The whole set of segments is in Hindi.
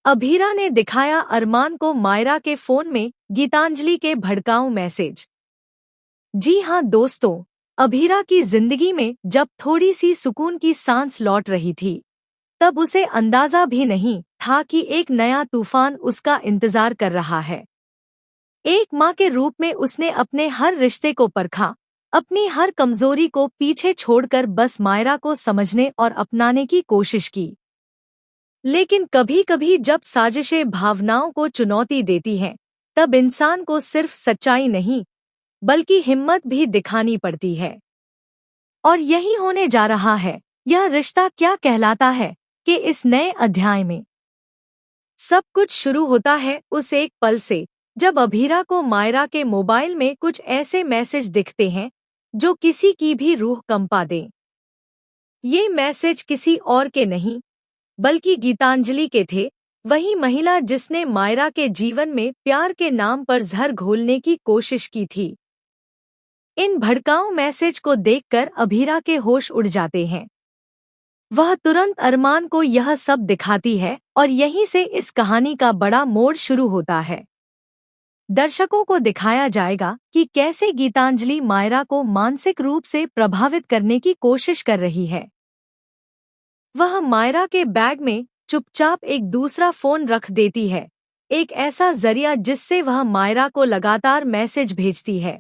अभीरा ने दिखाया अरमान को मायरा के फोन में गीतांजलि के भड़काऊ मैसेज। जी हाँ दोस्तों, अभीरा की जिंदगी में जब थोड़ी सी सुकून की सांस लौट रही थी, तब उसे अंदाजा भी नहीं था कि एक नया तूफान उसका इंतजार कर रहा है। एक माँ के रूप में उसने अपने हर रिश्ते को परखा, अपनी हर कमजोरी को पीछे छोड़कर बस मायरा को समझने और अपनाने की कोशिश की। लेकिन कभी कभी जब साजिशें भावनाओं को चुनौती देती हैं, तब इंसान को सिर्फ सच्चाई नहीं बल्कि हिम्मत भी दिखानी पड़ती है। और यही होने जा रहा है यह रिश्ता क्या कहलाता है कि इस नए अध्याय में। सब कुछ शुरू होता है उस एक पल से जब अभीरा को मायरा के मोबाइल में कुछ ऐसे मैसेज दिखते हैं जो किसी की भी रूह कंपा दें। ये मैसेज किसी और के नहीं बल्कि गीतांजलि के थे, वही महिला जिसने मायरा के जीवन में प्यार के नाम पर जहर घोलने की कोशिश की थी। इन भड़काऊ मैसेज को देखकर अभीरा के होश उड़ जाते हैं। वह तुरंत अरमान को यह सब दिखाती है और यहीं से इस कहानी का बड़ा मोड़ शुरू होता है। दर्शकों को दिखाया जाएगा कि कैसे गीतांजलि मायरा को मानसिक रूप से प्रभावित करने की कोशिश कर रही है। वह मायरा के बैग में चुपचाप एक दूसरा फोन रख देती है, एक ऐसा जरिया जिससे वह मायरा को लगातार मैसेज भेजती है,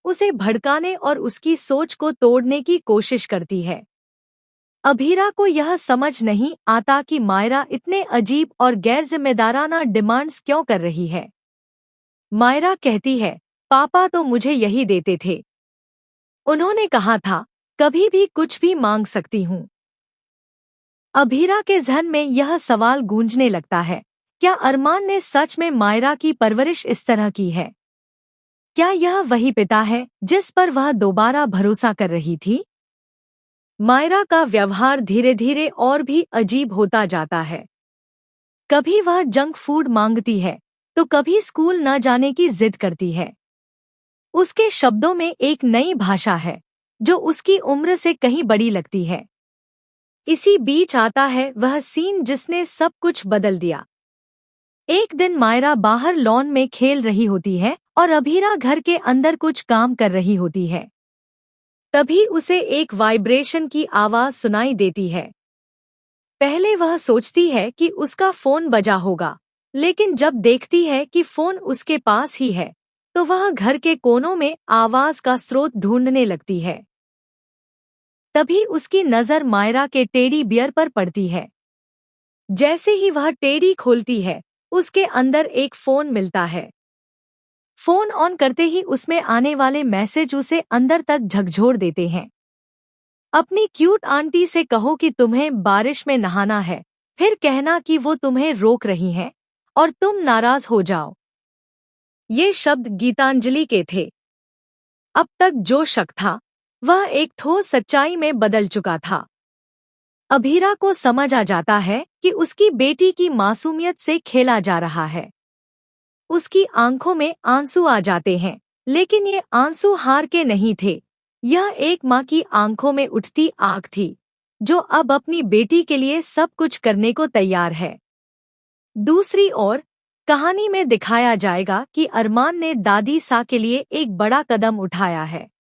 उसे भड़काने और उसकी सोच को तोड़ने की कोशिश करती है। अभीरा को यह समझ नहीं आता कि मायरा इतने अजीब और गैरजिम्मेदाराना डिमांड्स क्यों कर रही है। मायरा कहती है, पापा तो मुझे यही देते थे। उन्होंने कहा था कभी भी कुछ भी मांग सकती हूँ। अभीरा के जहन में यह सवाल गूंजने लगता है, क्या अरमान ने सच में मायरा की परवरिश इस तरह की है? क्या यह वही पिता है जिस पर वह दोबारा भरोसा कर रही थी? मायरा का व्यवहार धीरे धीरे और भी अजीब होता जाता है। कभी वह जंक फूड मांगती है तो कभी स्कूल न जाने की जिद करती है। उसके शब्दों में एक नई भाषा है जो उसकी उम्र से कहीं बड़ी लगती है। इसी बीच आता है वह सीन जिसने सब कुछ बदल दिया। एक दिन मायरा बाहर लॉन में खेल रही होती है और अभीरा घर के अंदर कुछ काम कर रही होती है। तभी उसे एक वाइब्रेशन की आवाज सुनाई देती है। पहले वह सोचती है कि उसका फोन बजा होगा, लेकिन जब देखती है कि फोन उसके पास ही है, तो वह घर के कोनों में आवाज का स्रोत ढूंढने लगती है। तभी उसकी नजर मायरा के टेडी बियर पर पड़ती है। जैसे ही वह टेडी खोलती है, उसके अंदर एक फोन मिलता है। फोन ऑन करते ही उसमें आने वाले मैसेज उसे अंदर तक झकझोर देते हैं। अपनी क्यूट आंटी से कहो कि तुम्हें बारिश में नहाना है, फिर कहना कि वो तुम्हें रोक रही हैं और तुम नाराज हो जाओ। ये शब्द गीतांजलि के थे। अब तक जो शक था वह एक ठोस सच्चाई में बदल चुका था। अभीरा को समझ आ जाता है कि उसकी बेटी की मासूमियत से खेला जा रहा है। उसकी आंखों में आंसू आ जाते हैं, लेकिन ये आंसू हार के नहीं थे। यह एक माँ की आंखों में उठती आग थी, जो अब अपनी बेटी के लिए सब कुछ करने को तैयार है। दूसरी ओर कहानी में दिखाया जाएगा कि अरमान ने दादी सा के लिए एक बड़ा कदम उठाया है।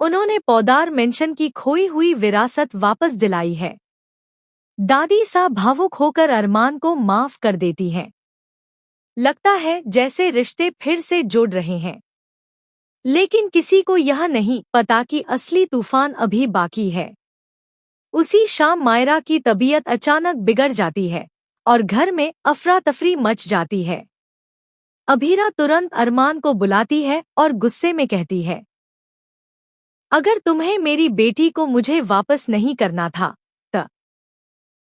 उन्होंने पौदार मेंशन की खोई हुई विरासत वापस दिलाई है। दादी सा भावुक होकर अरमान को माफ कर देती हैं। लगता है जैसे रिश्ते फिर से जुड़ रहे हैं। लेकिन किसी को यह नहीं पता कि असली तूफान अभी बाकी है। उसी शाम मायरा की तबीयत अचानक बिगड़ जाती है और घर में अफरा तफरी मच जाती है। अभीरा तुरंत अरमान को बुलाती है और गुस्से में कहती है, अगर तुम्हें मेरी बेटी को मुझे वापस नहीं करना था